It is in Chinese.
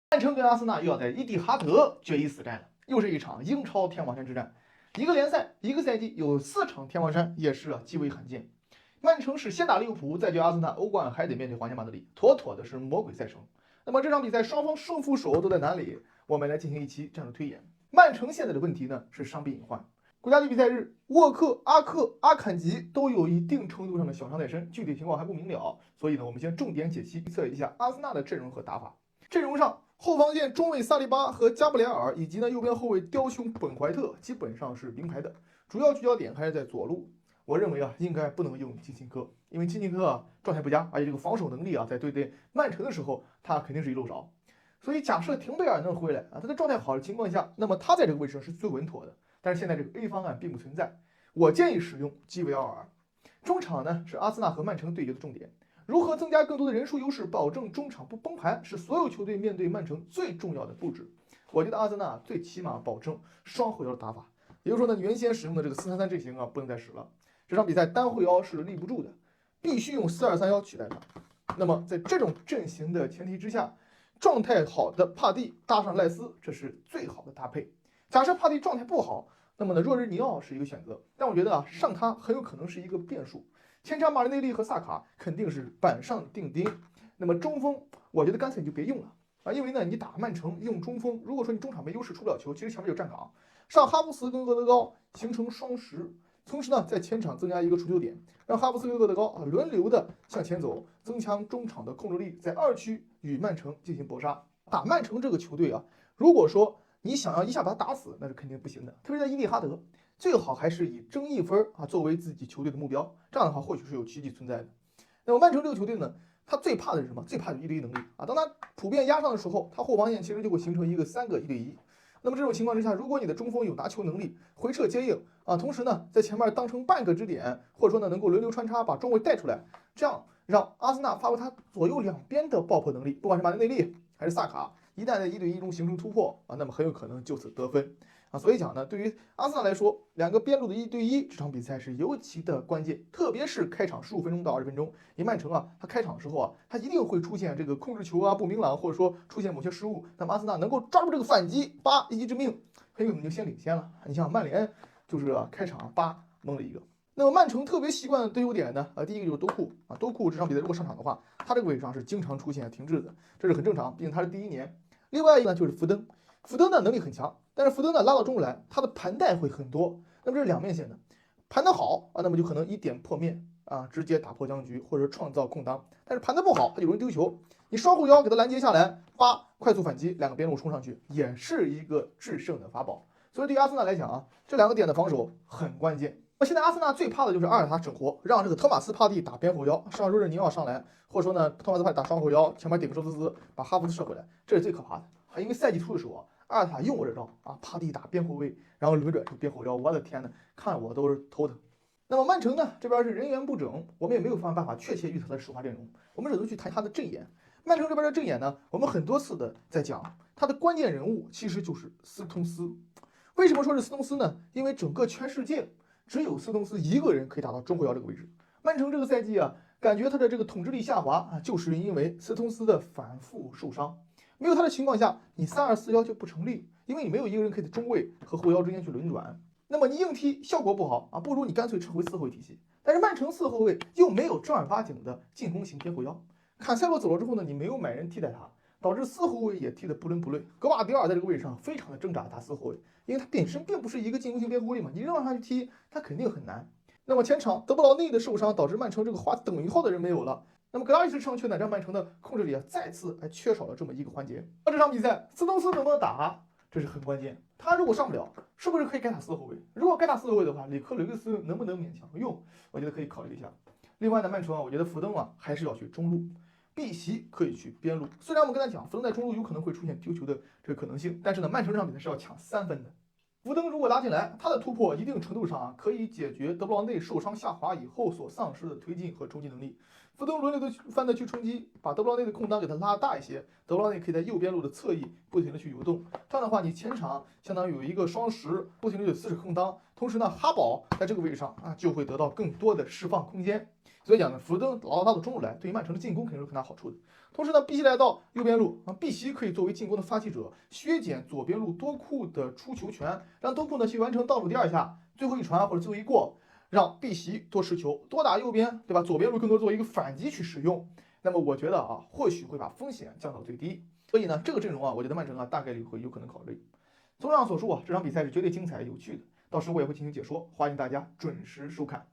曼城跟阿森纳又要在伊蒂哈德决一死战了，又是一场英超天王山之战。一个联赛一个赛季有4场天王山，也是极为罕见。曼城是先打利物浦，再决阿森纳，欧冠还得面对皇家马德里，妥妥的是魔鬼赛程。那么这场比赛双方胜负手都在哪里？我们来进行一期战术推演。曼城现在的问题呢是伤病隐患，国家队比赛日，沃克、阿克、阿坎吉都有一定程度上的小伤在身，具体情况还不明了。所以呢，我们先重点解析预测一下阿森纳的阵容和打法。阵容上，后防线中卫萨利巴和加布里埃尔，以及呢右边后卫雕兄本怀特基本上是名牌的，主要聚焦点还是在左路。我认为应该不能用基辛科，因为基辛科状态不佳，而且这个防守能力在对曼城的时候他肯定是一漏勺。所以假设廷贝尔能回来他的状态好的情况下，那么他在这个位置上是最稳妥的。但是现在这个 A 方案并不存在，我建议使用基维奥尔。中场呢是阿森纳和曼城对决的重点。如何增加更多的人数优势，保证中场不崩盘，是所有球队面对曼城最重要的布置。我觉得阿森纳最起码保证双后腰的打法，也就是说呢，原先使用的这个4-3-3阵型不能再使了。这场比赛单后腰是立不住的，必须用4-2-3-1取代它。那么在这种阵型的前提之下，状态好的帕蒂搭上赖斯，这是最好的搭配。假设帕蒂状态不好，那么呢，若日尼奥是一个选择，但我觉得上他很有可能是一个变数。前场马里内利和萨卡肯定是板上钉钉。那么中锋，我觉得干脆你就别用了因为呢，你打曼城用中锋，如果说你中场没优势出不了球，其实前面有站岗，上哈弗茨跟厄德高形成双十，同时呢，在前场增加一个出球点，让哈弗茨跟厄德高轮流的向前走，增强中场的控制力，在2区与曼城进行搏杀。打曼城这个球队如果说你想要一下把他打死，那是肯定不行的，特别在伊蒂哈德。最好还是以争1分作为自己球队的目标，这样的话或许是有奇迹存在的。那么曼城这个球队呢，他最怕的是什么？最怕的1对1能力当他普遍压上的时候，他后防线其实就会形成一个3个1对1。那么这种情况之下，如果你的中锋有拿球能力、回撤接应同时呢在前面当成半个支点，或者说呢能够轮流穿插把中卫带出来，这样让阿森纳发挥他左右两边的爆破能力，不管是马内内利还是萨卡，一旦在1对1中形成突破那么很有可能就此得分。所以讲呢，对于阿森纳来说，2个边路的1对1，这场比赛是尤其的关键，特别是开场15分钟到20分钟。因为曼城他开场的时候他一定会出现这个控制球不明朗，或者说出现某些失误。那么阿森纳能够抓住这个反击，一击致命，很有可能就先领先了。你像曼联就是开场蒙了一个。那么曼城特别习惯的队友点呢第一个就是多库多库这场比赛如果上场的话，他这个位置上是经常出现停滞的，这是很正常，毕竟他是第1年。另外一个呢就是福登，福登的能力很强，但是福登呢拉到中路来，他的盘带会很多，那么这是两面性的，盘得好那么就可能一点破面直接打破僵局或者创造空当，但是盘得不好，他就容易丢球。你双后腰给他拦截下来，快速反击，2个边路冲上去，也是一个制胜的法宝。所以对于阿森纳来讲这2个点的防守很关键。那现在阿森纳最怕的就是阿尔塔整活，让这个托马斯帕蒂打边后腰，上若日尼奥上来，或者说呢托马斯帕蒂打双后腰，前面顶个周斯把哈弗茨射回来，这是最可怕的。因为赛季初的时候阿尔塔用过这招帕蒂打边后卫，然后轮转成边后腰，我的天呐，看我都是头疼。那么曼城呢这边是人员不整，我们也没有办法确切预测他的首发阵容，我们只能去谈他的阵眼。曼城这边的阵眼呢，我们很多次的在讲，他的关键人物其实就是斯通斯。为什么说是斯通斯呢？因为整个全世界只有斯通斯一个人可以打到中后腰这个位置。曼城这个赛季感觉他的这个统治力下滑就是因为斯通斯的反复受伤。没有他的情况下，你3-2-4-1就不成立，因为你没有一个人可以在中卫和后腰之间去轮转。那么你硬踢效果不好不如你干脆撤回4后卫体系。但是曼城4后卫又没有正儿八经的进攻型边后腰。坎塞洛走了之后呢，你没有买人替代他，导致4后卫也踢得不伦不类。格瓦迪尔在这个位置上非常的挣扎打4后卫，因为他本身并不是一个进攻型边后卫嘛，你让他去踢，他肯定很难。那么前场德布劳内的受伤导致曼城这个划等于号的人没有了。那么格拉利什上去呢，让曼城的控制力再次缺少了这么一个环节。那这场比赛斯通斯能不能打，这是很关键。他如果上不了，是不是可以该打4后卫？如果该打4后卫的话，里克雷克斯能不能勉强用？我觉得可以考虑一下。另外呢，曼城我觉得福登还是要去中路，碧玺可以去边路。虽然我们跟他讲，福登在中路有可能会出现丢球的这个可能性，但是呢，曼城这场比赛是要抢3分的。福登如果拉进来，他的突破一定程度上可以解决德布劳内受伤下滑以后所丧失的推进和冲击能力。福登轮流的翻的去冲击，把德布劳内的空档给他拉大一些，德布劳内可以在右边路的侧翼不停的去游动，这样的话你前场相当于有一个双10，不停的有4次空当，同时呢哈堡在这个位置上啊就会得到更多的释放空间。所以讲呢，福登劳到中路来，对于曼城的进攻肯定是有很大好处的。同时呢，碧玺来到右边路啊，碧玺可以作为进攻的发起者，削减左边路多库的出球权，让多库呢去完成倒数第2下最后一传或者最后一过，让碧玺多持球，多打右边，对吧？左边路更多作为一个反击去使用。那么我觉得啊，或许会把风险降到最低。所以呢，这个阵容啊，我觉得曼城啊大概率会有可能考虑。综上所述啊，这场比赛是绝对精彩有趣的，到时我也会进行解说，欢迎大家准时收看。